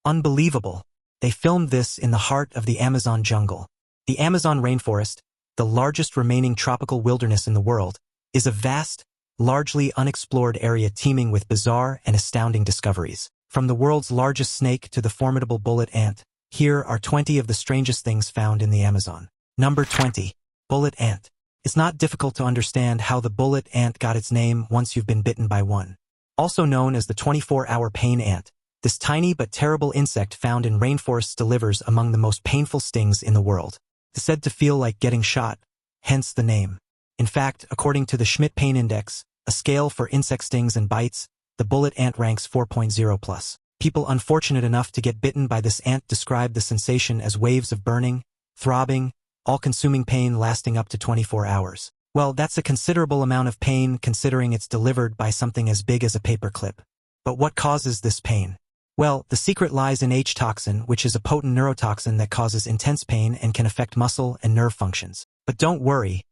Unbelievable. They filmed this in the heart of the Amazon jungle. The Amazon rainforest, the largest remaining tropical wilderness in the world, is a vast, largely unexplored area teeming with bizarre and astounding discoveries. From the world's largest snake to the formidable bullet ant, here are 20 of the strangest things found in the Amazon. Number 20. Bullet ant. It's not difficult to understand how the bullet ant got its name once you've been bitten by one. Also known as the 24-hour pain ant, this tiny but terrible insect found in rainforests delivers among the most painful stings in the world. It's said to feel like getting shot, hence the name. In fact, according to the Schmidt Pain Index, a scale for insect stings and bites, the bullet ant ranks 4.0+. People unfortunate enough to get bitten by this ant describe the sensation as waves of burning, throbbing, all-consuming pain lasting up to 24 hours. Well, that's a considerable amount of pain considering it's delivered by something as big as a paperclip. But what causes this pain? Well, the secret lies in H-toxin, which is a potent neurotoxin that causes intense pain and can affect muscle and nerve functions. But don't worry.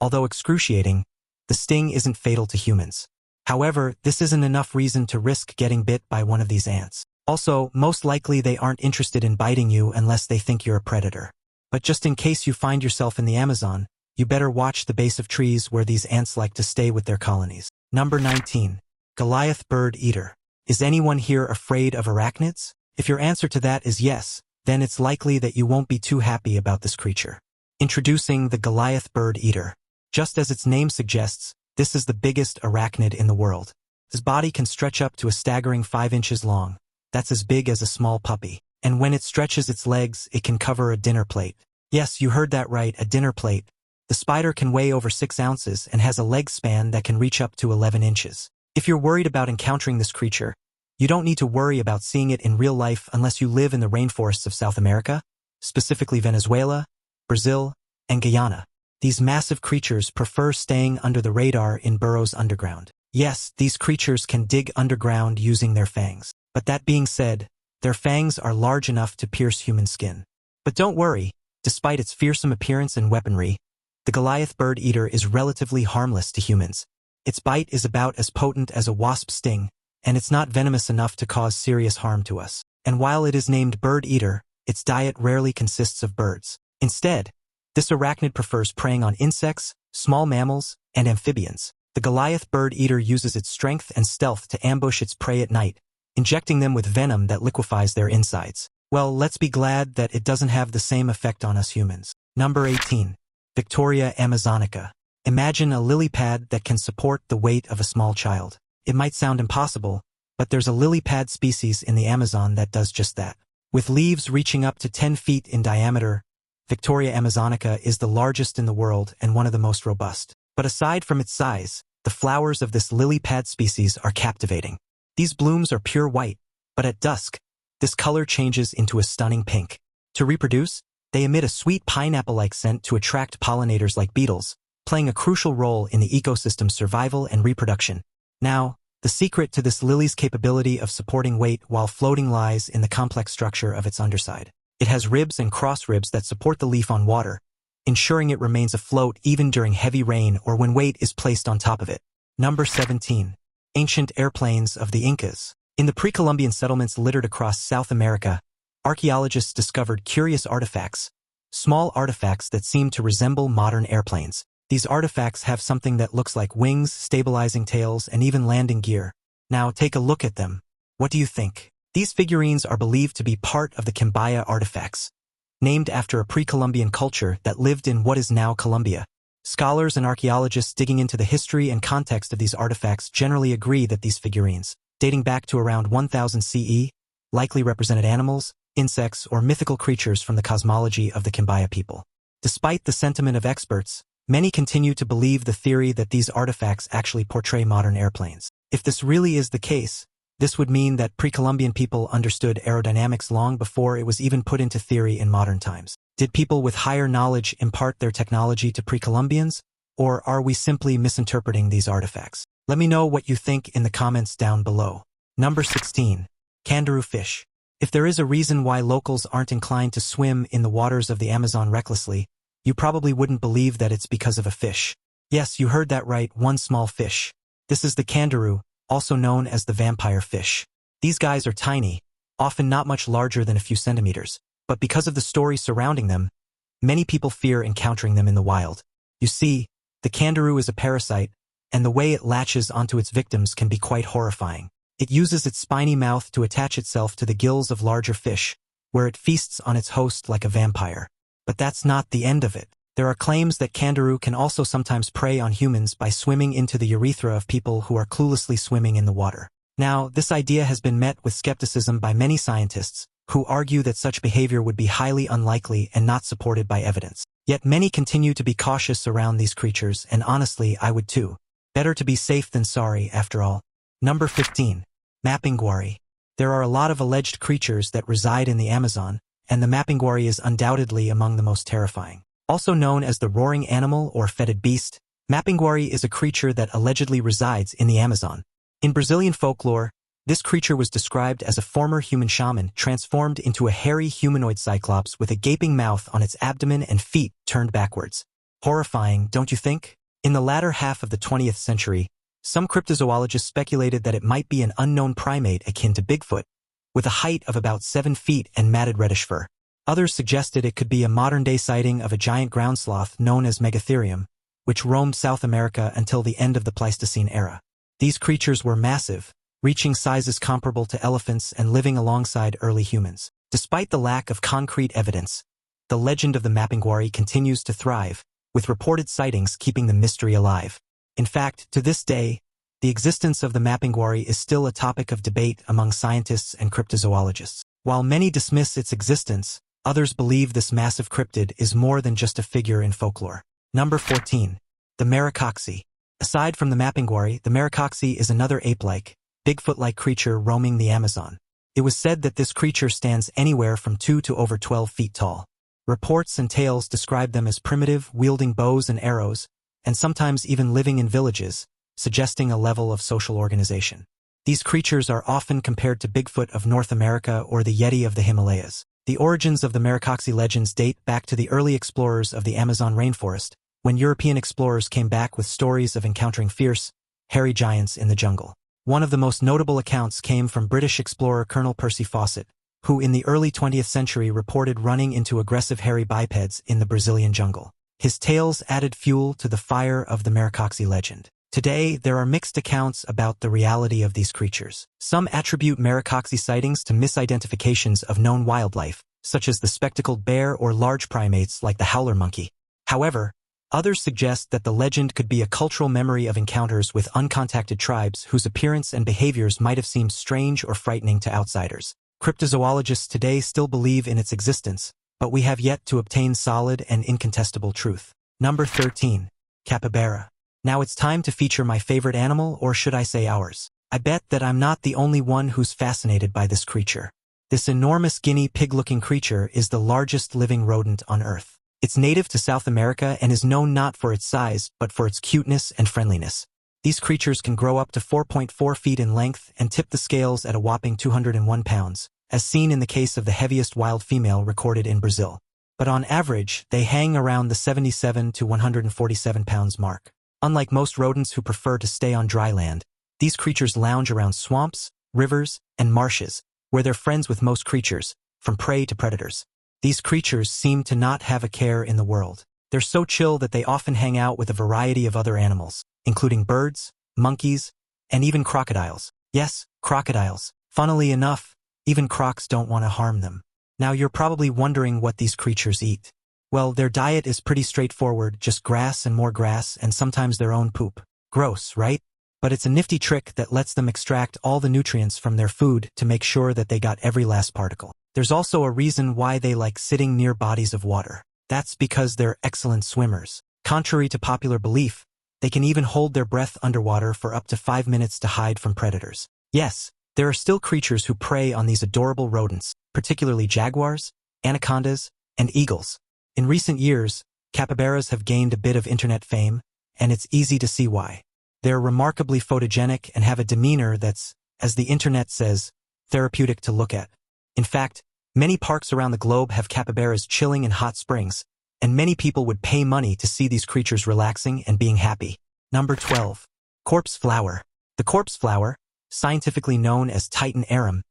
Although excruciating, the sting isn't fatal to humans. However, this isn't enough reason to risk getting bit by one of these ants. Also, most likely they aren't interested in biting you unless they think you're a predator. But just in case you find yourself in the Amazon, you better watch the base of trees where these ants like to stay with their colonies. Number 19. Goliath bird eater. Is anyone here afraid of arachnids? If your answer to that is yes, then it's likely that you won't be too happy about this creature. Introducing the Goliath bird eater. Just as its name suggests, this is the biggest arachnid in the world. His body can stretch up to a staggering 5 inches long. That's as big as a small puppy. And when it stretches its legs, it can cover a dinner plate. Yes, you heard that right, a dinner plate. The spider can weigh over 6 ounces and has a leg span that can reach up to 11 inches. If you're worried about encountering this creature, you don't need to worry about seeing it in real life unless you live in the rainforests of South America, specifically Venezuela, Brazil, and Guyana. These massive creatures prefer staying under the radar in burrows underground. Yes, these creatures can dig underground using their fangs. But that being said, their fangs are large enough to pierce human skin. But don't worry, despite its fearsome appearance and weaponry, the Goliath bird eater is relatively harmless to humans. Its bite is about as potent as a wasp sting, and it's not venomous enough to cause serious harm to us. And while it is named bird eater, its diet rarely consists of birds. Instead, this arachnid prefers preying on insects, small mammals, and amphibians. The Goliath bird eater uses its strength and stealth to ambush its prey at night, injecting them with venom that liquefies their insides. Well, let's be glad that it doesn't have the same effect on us humans. Number 18. Victoria amazonica. Imagine a lily pad that can support the weight of a small child. It might sound impossible, but there's a lily pad species in the Amazon that does just that. With leaves reaching up to 10 feet in diameter, Victoria amazonica is the largest in the world and one of the most robust. But aside from its size, the flowers of this lily pad species are captivating. These blooms are pure white, but at dusk, this color changes into a stunning pink. To reproduce, they emit a sweet pineapple-like scent to attract pollinators like beetles, playing a crucial role in the ecosystem's survival and reproduction. Now, the secret to this lily's capability of supporting weight while floating lies in the complex structure of its underside. It has ribs and cross ribs that support the leaf on water, ensuring it remains afloat even during heavy rain or when weight is placed on top of it. Number 17. Ancient airplanes of the Incas. In the pre-Columbian settlements littered across South America, archaeologists discovered curious artifacts, small artifacts that seem to resemble modern airplanes. These artifacts have something that looks like wings, stabilizing tails, and even landing gear. Now take a look at them. What do you think? These figurines are believed to be part of the Quimbaya artifacts, named after a pre-Columbian culture that lived in what is now Colombia. Scholars and archaeologists digging into the history and context of these artifacts generally agree that these figurines, dating back to around 1000 CE, likely represented animals, insects, or mythical creatures from the cosmology of the Quimbaya people. Despite the sentiment of experts, many continue to believe the theory that these artifacts actually portray modern airplanes. If this really is the case, this would mean that pre-Columbian people understood aerodynamics long before it was even put into theory in modern times. Did people with higher knowledge impart their technology to pre-Columbians, or are we simply misinterpreting these artifacts? Let me know what you think in the comments down below. Number 16. Kangaroo fish. If there is a reason why locals aren't inclined to swim in the waters of the Amazon recklessly, you probably wouldn't believe that it's because of a fish. Yes, you heard that right, one small fish. This is the kangaroo, also known as the vampire fish. These guys are tiny, often not much larger than a few centimeters. But because of the story surrounding them, many people fear encountering them in the wild. You see, the kangaroo is a parasite, and the way it latches onto its victims can be quite horrifying. It uses its spiny mouth to attach itself to the gills of larger fish, where it feasts on its host like a vampire. But that's not the end of it. There are claims that kangaroo can also sometimes prey on humans by swimming into the urethra of people who are cluelessly swimming in the water. Now, this idea has been met with skepticism by many scientists, who argue that such behavior would be highly unlikely and not supported by evidence. Yet many continue to be cautious around these creatures, and honestly, I would too. Better to be safe than sorry, after all. Number 15. Guarry. There are a lot of alleged creatures that reside in the Amazon, and the Guarry is undoubtedly among the most terrifying. Also known as the roaring animal or fetid beast, Guarry is a creature that allegedly resides in the Amazon. In Brazilian folklore, this creature was described as a former human shaman transformed into a hairy humanoid cyclops with a gaping mouth on its abdomen and feet turned backwards. Horrifying, don't you think? In the latter half of the 20th century, some cryptozoologists speculated that it might be an unknown primate akin to Bigfoot, with a height of about 7 feet and matted reddish fur. Others suggested it could be a modern-day sighting of a giant ground sloth known as Megatherium, which roamed South America until the end of the Pleistocene era. These creatures were massive, reaching sizes comparable to elephants and living alongside early humans. Despite the lack of concrete evidence, the legend of the Guarry continues to thrive, with reported sightings keeping the mystery alive. In fact, to this day, the existence of the Guarry is still a topic of debate among scientists and cryptozoologists. While many dismiss its existence, others believe this massive cryptid is more than just a figure in folklore. Number 14. The Maroxy. Aside from the Guarry, the Maroxy is another ape-like, Bigfoot-like creature roaming the Amazon. It was said that this creature stands anywhere from 2 to over 12 feet tall. Reports and tales describe them as primitive, wielding bows and arrows, and sometimes even living in villages, suggesting a level of social organization. These creatures are often compared to Bigfoot of North America or the Yeti of the Himalayas. The origins of the Maroxy legends date back to the early explorers of the Amazon rainforest, when European explorers came back with stories of encountering fierce, hairy giants in the jungle. One of the most notable accounts came from British explorer Colonel Percy Fawcett, who in the early 20th century reported running into aggressive hairy bipeds in the Brazilian jungle. His tales added fuel to the fire of the Maroxy legend. Today, there are mixed accounts about the reality of these creatures. Some attribute Maroxy sightings to misidentifications of known wildlife, such as the spectacled bear or large primates like the howler monkey. However, others suggest that the legend could be a cultural memory of encounters with uncontacted tribes whose appearance and behaviors might have seemed strange or frightening to outsiders. Cryptozoologists today still believe in its existence, but we have yet to obtain solid and incontestable truth. Number 13. Capybara. Now it's time to feature my favorite animal, or should I say ours. I bet that I'm not the only one who's fascinated by this creature. This enormous guinea pig-looking creature is the largest living rodent on Earth. It's native to South America and is known not for its size, but for its cuteness and friendliness. These creatures can grow up to 4.4 feet in length and tip the scales at a whopping 201 pounds, as seen in the case of the heaviest wild female recorded in Brazil. But on average, they hang around the 77 to 147 pounds mark. Unlike most rodents who prefer to stay on dry land, these creatures lounge around swamps, rivers, and marshes, where they're friends with most creatures, from prey to predators. These creatures seem to not have a care in the world. They're so chill that they often hang out with a variety of other animals, including birds, monkeys, and even crocodiles. Yes, crocodiles. Funnily enough, even crocs don't want to harm them. Now you're probably wondering what these creatures eat. Well, their diet is pretty straightforward, just grass and more grass and sometimes their own poop. Gross, right? But it's a nifty trick that lets them extract all the nutrients from their food to make sure that they got every last particle. There's also a reason why they like sitting near bodies of water. That's because they're excellent swimmers. Contrary to popular belief, they can even hold their breath underwater for up to 5 minutes to hide from predators. Yes, there are still creatures who prey on these adorable rodents, particularly jaguars, anacondas, and eagles. In recent years, capybaras have gained a bit of internet fame, and it's easy to see why. They're remarkably photogenic and have a demeanor that's, as the internet says, therapeutic to look at. In fact, many parks around the globe have capybaras chilling in hot springs, and many people would pay money to see these creatures relaxing and being happy. Number 12. Corpse flower. The corpse flower, scientifically known as Titan arum,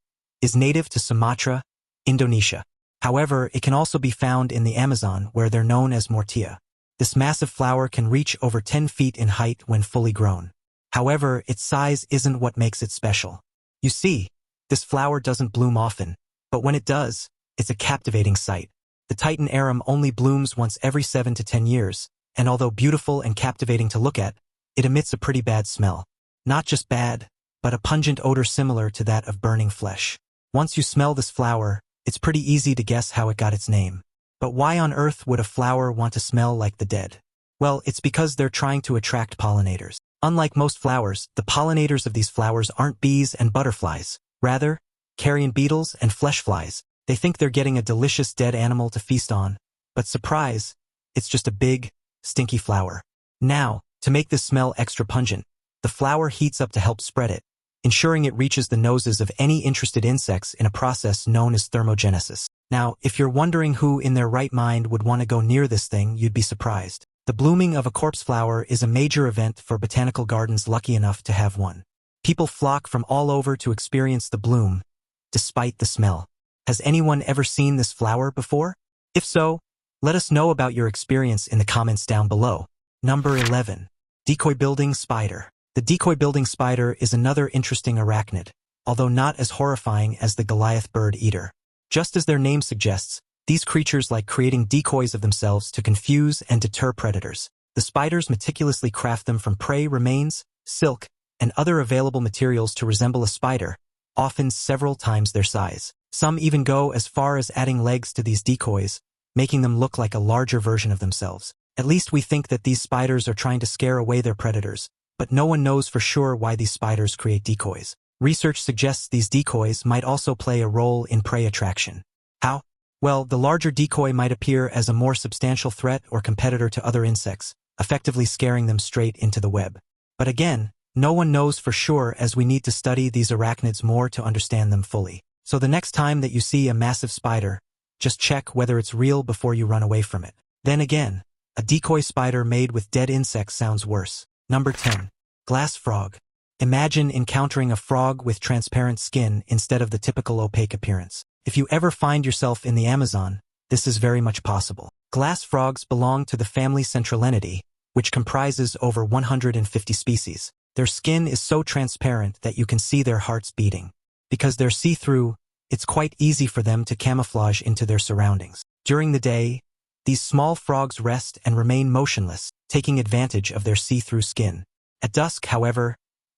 is native to Sumatra, Indonesia. However, it can also be found in the Amazon where they're known as mortia. This massive flower can reach over 10 feet in height when fully grown. However, its size isn't what makes it special. You see, this flower doesn't bloom often, but when it does, it's a captivating sight. The Titan arum only blooms once every 7 to 10 years, and although beautiful and captivating to look at, it emits a pretty bad smell. Not just bad, but a pungent odor similar to that of burning flesh. Once you smell this flower, it's pretty easy to guess how it got its name. But why on earth would a flower want to smell like the dead? Well, it's because they're trying to attract pollinators. Unlike most flowers, the pollinators of these flowers aren't bees and butterflies. Rather, carrion beetles and flesh flies. They think they're getting a delicious dead animal to feast on. But surprise, it's just a big, stinky flower. Now, to make this smell extra pungent, the flower heats up to help spread it, ensuring it reaches the noses of any interested insects in a process known as thermogenesis. Now, if you're wondering who in their right mind would want to go near this thing, you'd be surprised. The blooming of a corpse flower is a major event for botanical gardens lucky enough to have one. People flock from all over to experience the bloom, despite the smell. Has anyone ever seen this flower before? If so, let us know about your experience in the comments down below. Number 11. Decoy building spider. The decoy building spider is another interesting arachnid, although not as horrifying as the Goliath bird eater. Just as their name suggests, these creatures like creating decoys of themselves to confuse and deter predators. The spiders meticulously craft them from prey remains, silk, and other available materials to resemble a spider, often several times their size. Some even go as far as adding legs to these decoys, making them look like a larger version of themselves. At least we think that these spiders are trying to scare away their predators, but no one knows for sure why these spiders create decoys. Research suggests these decoys might also play a role in prey attraction. How? Well, the larger decoy might appear as a more substantial threat or competitor to other insects, effectively scaring them straight into the web. But again, no one knows for sure as we need to study these arachnids more to understand them fully. So the next time that you see a massive spider, just check whether it's real before you run away from it. Then again, a decoy spider made with dead insects sounds worse. Number 10. Glass frog. Imagine encountering a frog with transparent skin instead of the typical opaque appearance. If you ever find yourself in the Amazon, this is very much possible. Glass frogs belong to the family Centralenidae, which comprises over 150 species. Their skin is so transparent that you can see their hearts beating. Because they're see-through, it's quite easy for them to camouflage into their surroundings. During the day, these small frogs rest and remain motionless, taking advantage of their see-through skin. At dusk, however,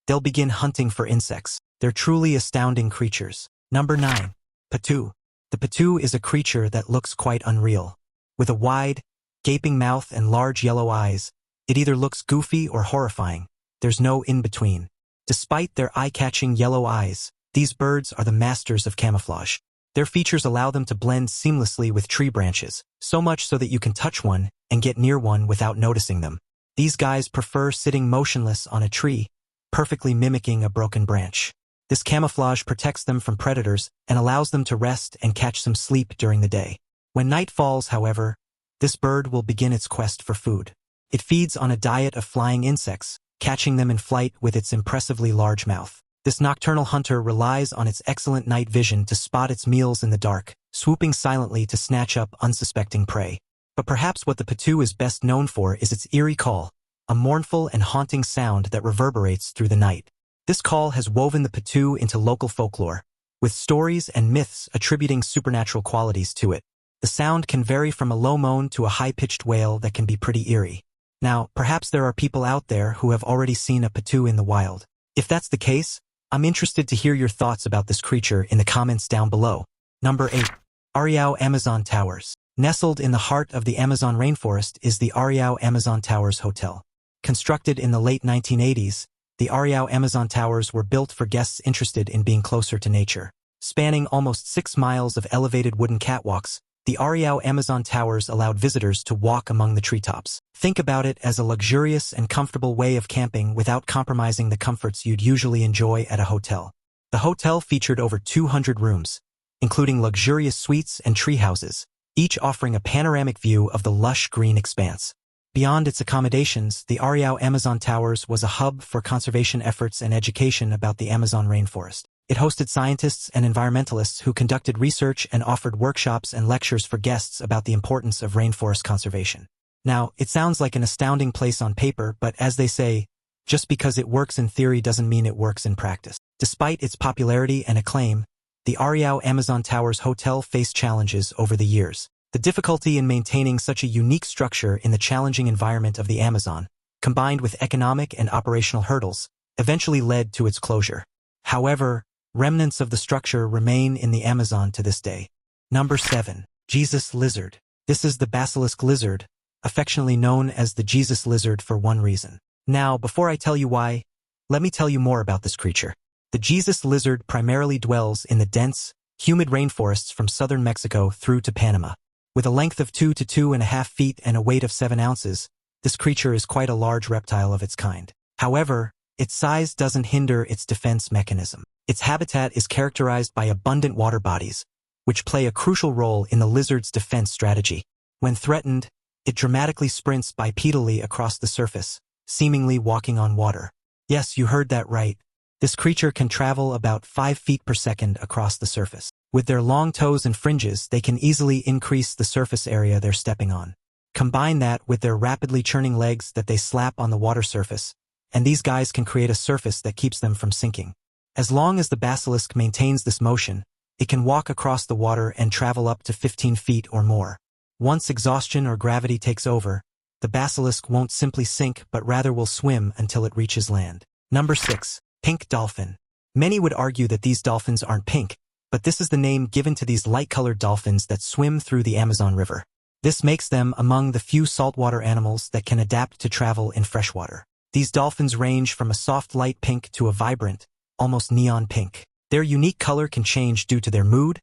they'll begin hunting for insects. They're truly astounding creatures. Number 9. Patu. The patu is a creature that looks quite unreal. With a wide, gaping mouth and large yellow eyes, it either looks goofy or horrifying. There's no in-between. Despite their eye-catching yellow eyes, these birds are the masters of camouflage. Their features allow them to blend seamlessly with tree branches, so much so that you can touch one and get near one without noticing them. These guys prefer sitting motionless on a tree, perfectly mimicking a broken branch. This camouflage protects them from predators and allows them to rest and catch some sleep during the day. When night falls, however, this bird will begin its quest for food. It feeds on a diet of flying insects, catching them in flight with its impressively large mouth. This nocturnal hunter relies on its excellent night vision to spot its meals in the dark, swooping silently to snatch up unsuspecting prey. But perhaps what the patu is best known for is its eerie call, a mournful and haunting sound that reverberates through the night. This call has woven the patu into local folklore, with stories and myths attributing supernatural qualities to it. The sound can vary from a low moan to a high-pitched wail that can be pretty eerie. Now, perhaps there are people out there who have already seen a patu in the wild. If that's the case, I'm interested to hear your thoughts about this creature in the comments down below. Number 8. Ariao Amazon Towers. Nestled in the heart of the Amazon rainforest is the Ariao Amazon Towers Hotel. Constructed in the late 1980s, the Ariao Amazon Towers were built for guests interested in being closer to nature. Spanning almost 6 miles of elevated wooden catwalks, the Ariao Amazon Towers allowed visitors to walk among the treetops. Think about it as a luxurious and comfortable way of camping without compromising the comforts you'd usually enjoy at a hotel. The hotel featured over 200 rooms, including luxurious suites and tree houses, each offering a panoramic view of the lush green expanse. Beyond its accommodations, the Ariao Amazon Towers was a hub for conservation efforts and education about the Amazon rainforest. It hosted scientists and environmentalists who conducted research and offered workshops and lectures for guests about the importance of rainforest conservation. Now, it sounds like an astounding place on paper, but as they say, just because it works in theory doesn't mean it works in practice. Despite its popularity and acclaim, the Ariao Amazon Towers Hotel faced challenges over the years. The difficulty in maintaining such a unique structure in the challenging environment of the Amazon, combined with economic and operational hurdles, eventually led to its closure. However, remnants of the structure remain in the Amazon to this day. Number 7. Jesus Lizard. This is the basilisk lizard, affectionately known as the Jesus lizard for one reason. Now, before I tell you why, let me tell you more about this creature. The Jesus lizard primarily dwells in the dense, humid rainforests from southern Mexico through to Panama. With a length of 2 to 2.5 feet and a weight of 7 ounces, this creature is quite a large reptile of its kind. However, its size doesn't hinder its defense mechanism. Its habitat is characterized by abundant water bodies, which play a crucial role in the lizard's defense strategy. When threatened, it dramatically sprints bipedally across the surface, seemingly walking on water. Yes, you heard that right. This creature can travel about 5 feet per second across the surface. With their long toes and fringes, they can easily increase the surface area they're stepping on. Combine that with their rapidly churning legs that they slap on the water surface, and these guys can create a surface that keeps them from sinking. As long as the basilisk maintains this motion, it can walk across the water and travel up to 15 feet or more. Once exhaustion or gravity takes over, the basilisk won't simply sink but rather will swim until it reaches land. Number 6. Pink dolphin. Many would argue that these dolphins aren't pink, but this is the name given to these light-colored dolphins that swim through the Amazon River. This makes them among the few saltwater animals that can adapt to travel in freshwater. These dolphins range from a soft light pink to a vibrant, almost neon pink. Their unique color can change due to their mood,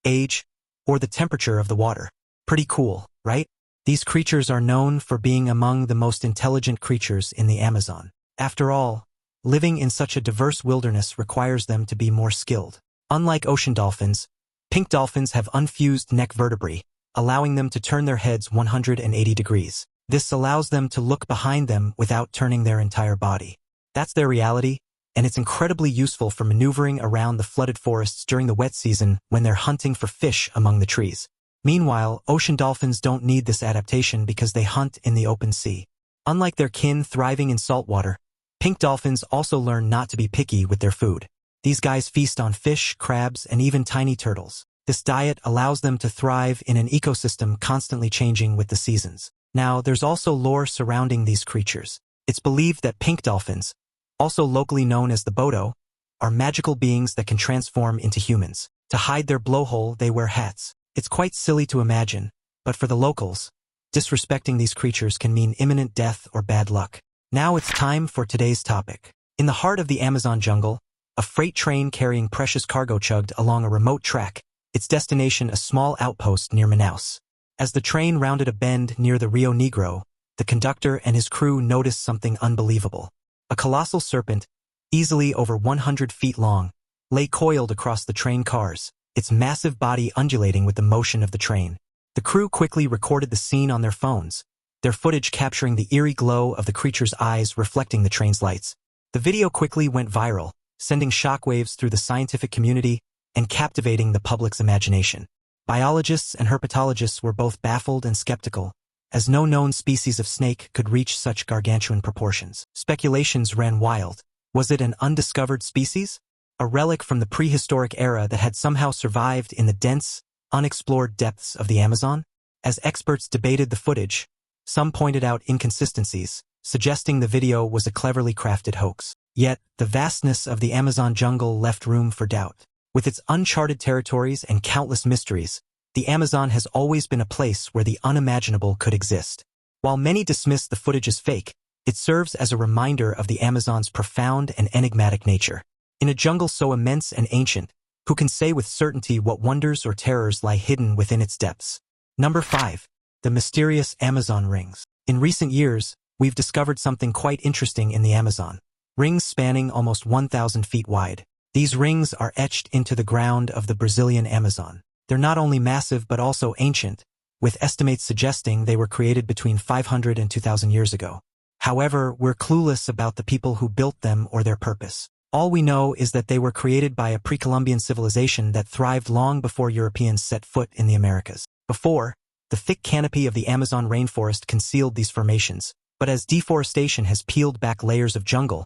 age, or the temperature of the water. Pretty cool, right? These creatures are known for being among the most intelligent creatures in the Amazon. After all, living in such a diverse wilderness requires them to be more skilled. Unlike ocean dolphins, pink dolphins have unfused neck vertebrae, allowing them to turn their heads 180 degrees. This allows them to look behind them without turning their entire body. That's their reality, and it's incredibly useful for maneuvering around the flooded forests during the wet season when they're hunting for fish among the trees. Meanwhile, ocean dolphins don't need this adaptation because they hunt in the open sea. Unlike their kin thriving in saltwater, pink dolphins also learn not to be picky with their food. These guys feast on fish, crabs, and even tiny turtles. This diet allows them to thrive in an ecosystem constantly changing with the seasons. Now, there's also lore surrounding these creatures. It's believed that pink dolphins, also locally known as the Bodo, are magical beings that can transform into humans. To hide their blowhole, they wear hats. It's quite silly to imagine, but for the locals, disrespecting these creatures can mean imminent death or bad luck. Now it's time for today's topic. In the heart of the Amazon jungle, a freight train carrying precious cargo chugged along a remote track, its destination a small outpost near Manaus. As the train rounded a bend near the Rio Negro, the conductor and his crew noticed something unbelievable. A colossal serpent, easily over 100 feet long, lay coiled across the train cars, its massive body undulating with the motion of the train. The crew quickly recorded the scene on their phones, their footage capturing the eerie glow of the creature's eyes reflecting the train's lights. The video quickly went viral, sending shockwaves through the scientific community and captivating the public's imagination. Biologists and herpetologists were both baffled and skeptical, as no known species of snake could reach such gargantuan proportions. Speculations ran wild. Was it an undiscovered species? A relic from the prehistoric era that had somehow survived in the dense, unexplored depths of the Amazon? As experts debated the footage, some pointed out inconsistencies, suggesting the video was a cleverly crafted hoax. Yet, the vastness of the Amazon jungle left room for doubt. With its uncharted territories and countless mysteries, the Amazon has always been a place where the unimaginable could exist. While many dismiss the footage as fake, it serves as a reminder of the Amazon's profound and enigmatic nature. In a jungle so immense and ancient, who can say with certainty what wonders or terrors lie hidden within its depths? Number 5. The mysterious Amazon rings. In recent years, we've discovered something quite interesting in the Amazon. Rings spanning almost 1,000 feet wide. These rings are etched into the ground of the Brazilian Amazon. They're not only massive but also ancient, with estimates suggesting they were created between 500 and 2,000 years ago. However, we're clueless about the people who built them or their purpose. All we know is that they were created by a pre-Columbian civilization that thrived long before Europeans set foot in the Americas. Before, the thick canopy of the Amazon rainforest concealed these formations, but as deforestation has peeled back layers of jungle,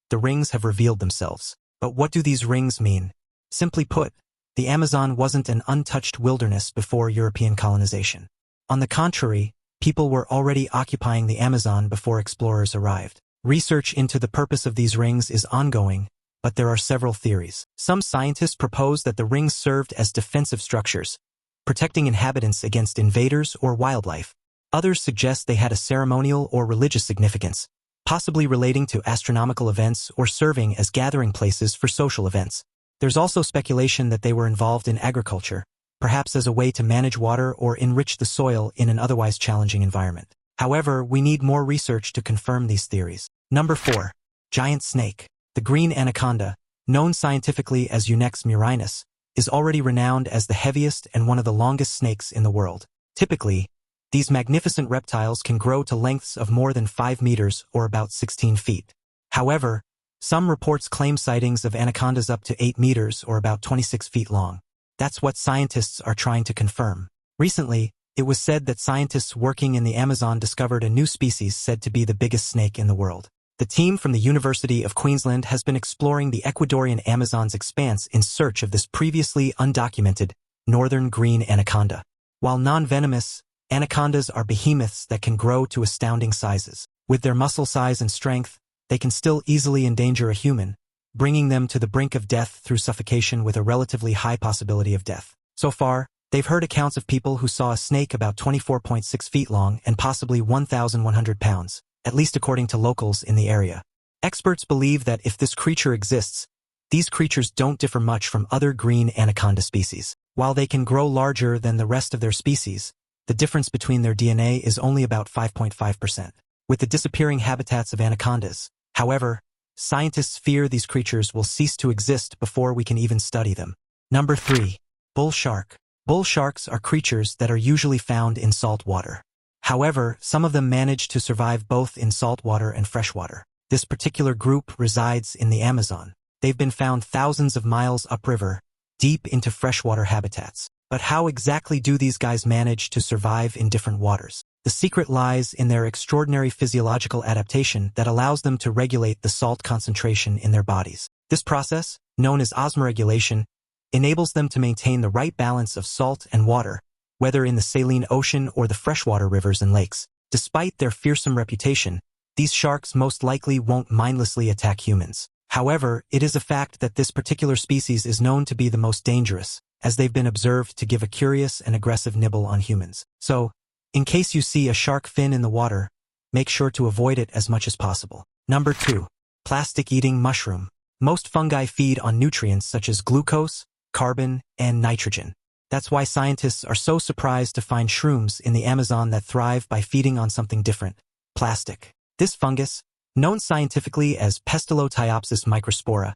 the rings have revealed themselves. But what do these rings mean? Simply put, the Amazon wasn't an untouched wilderness before European colonization. On the contrary, people were already occupying the Amazon before explorers arrived. Research into the purpose of these rings is ongoing, but there are several theories. Some scientists propose that the rings served as defensive structures, protecting inhabitants against invaders or wildlife. Others suggest they had a ceremonial or religious significance, possibly relating to astronomical events or serving as gathering places for social events. There's also speculation that they were involved in agriculture, perhaps as a way to manage water or enrich the soil in an otherwise challenging environment. However, we need more research to confirm these theories. Number 4. Giant snake. The green anaconda, known scientifically as Unex murinus, is already renowned as the heaviest and one of the longest snakes in the world. Typically, these magnificent reptiles can grow to lengths of more than 5 meters or about 16 feet. However, some reports claim sightings of anacondas up to 8 meters or about 26 feet long. That's what scientists are trying to confirm. Recently, it was said that scientists working in the Amazon discovered a new species said to be the biggest snake in the world. The team from the University of Queensland has been exploring the Ecuadorian Amazon's expanse in search of this previously undocumented northern green anaconda. While non-venomous, anacondas are behemoths that can grow to astounding sizes. With their muscle size and strength, they can still easily endanger a human, bringing them to the brink of death through suffocation with a relatively high possibility of death. So far, they've heard accounts of people who saw a snake about 24.6 feet long and possibly 1,100 pounds, at least according to locals in the area. Experts believe that if this creature exists, these creatures don't differ much from other green anaconda species. While they can grow larger than the rest of their species, the difference between their DNA is only about 5.5%. With the disappearing habitats of anacondas, however, scientists fear these creatures will cease to exist before we can even study them. Number 3. Bull shark. Bull sharks are creatures that are usually found in salt water. However, some of them manage to survive both in saltwater and freshwater. This particular group resides in the Amazon. They've been found thousands of miles upriver, deep into freshwater habitats. But how exactly do these guys manage to survive in different waters? The secret lies in their extraordinary physiological adaptation that allows them to regulate the salt concentration in their bodies. This process, known as osmoregulation, enables them to maintain the right balance of salt and water, whether in the saline ocean or the freshwater rivers and lakes. Despite their fearsome reputation, these sharks most likely won't mindlessly attack humans. However, it is a fact that this particular species is known to be the most dangerous, as they've been observed to give a curious and aggressive nibble on humans. So, in case you see a shark fin in the water, make sure to avoid it as much as possible. Number 2. Plastic-eating mushroom. Most fungi feed on nutrients such as glucose, carbon, and nitrogen. That's why scientists are so surprised to find shrooms in the Amazon that thrive by feeding on something different: plastic. This fungus, known scientifically as Pestilothiopsis microspora,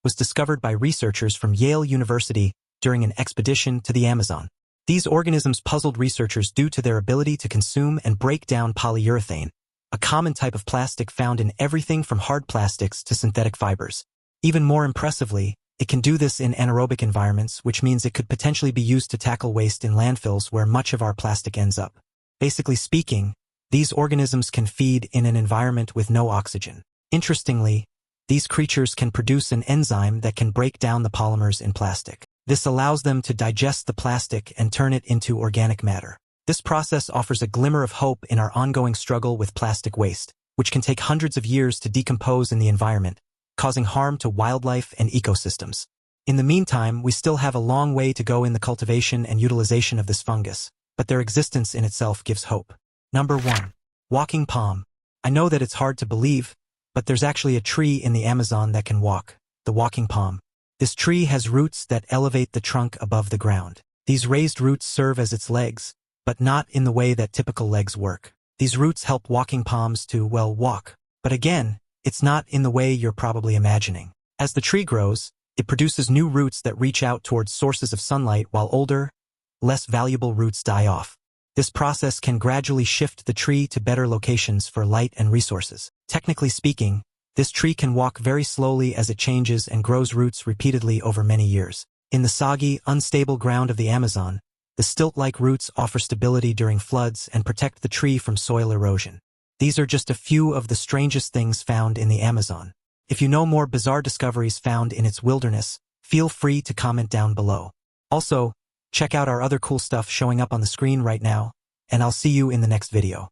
was discovered by researchers from Yale University during an expedition to the Amazon. These organisms puzzled researchers due to their ability to consume and break down polyurethane, a common type of plastic found in everything from hard plastics to synthetic fibers. Even more impressively, it can do this in anaerobic environments, which means it could potentially be used to tackle waste in landfills where much of our plastic ends up. Basically speaking, these organisms can feed in an environment with no oxygen. Interestingly, these creatures can produce an enzyme that can break down the polymers in plastic. This allows them to digest the plastic and turn it into organic matter. This process offers a glimmer of hope in our ongoing struggle with plastic waste, which can take hundreds of years to decompose in the environment, causing harm to wildlife and ecosystems. In the meantime, we still have a long way to go in the cultivation and utilization of this fungus, but their existence in itself gives hope. Number 1. Walking palm. I know that it's hard to believe, but there's actually a tree in the Amazon that can walk, the walking palm. This tree has roots that elevate the trunk above the ground. These raised roots serve as its legs, but not in the way that typical legs work. These roots help walking palms to, well, walk. But again, it's not in the way you're probably imagining. As the tree grows, it produces new roots that reach out towards sources of sunlight while older, less valuable roots die off. This process can gradually shift the tree to better locations for light and resources. Technically speaking, This tree can walk very slowly as it changes and grows roots repeatedly over many years. In the soggy, unstable ground of the Amazon, the stilt-like roots offer stability during floods and protect the tree from soil erosion. These are just a few of the strangest things found in the Amazon. If you know more bizarre discoveries found in its wilderness, feel free to comment down below. Also, check out our other cool stuff showing up on the screen right now, and I'll see you in the next video.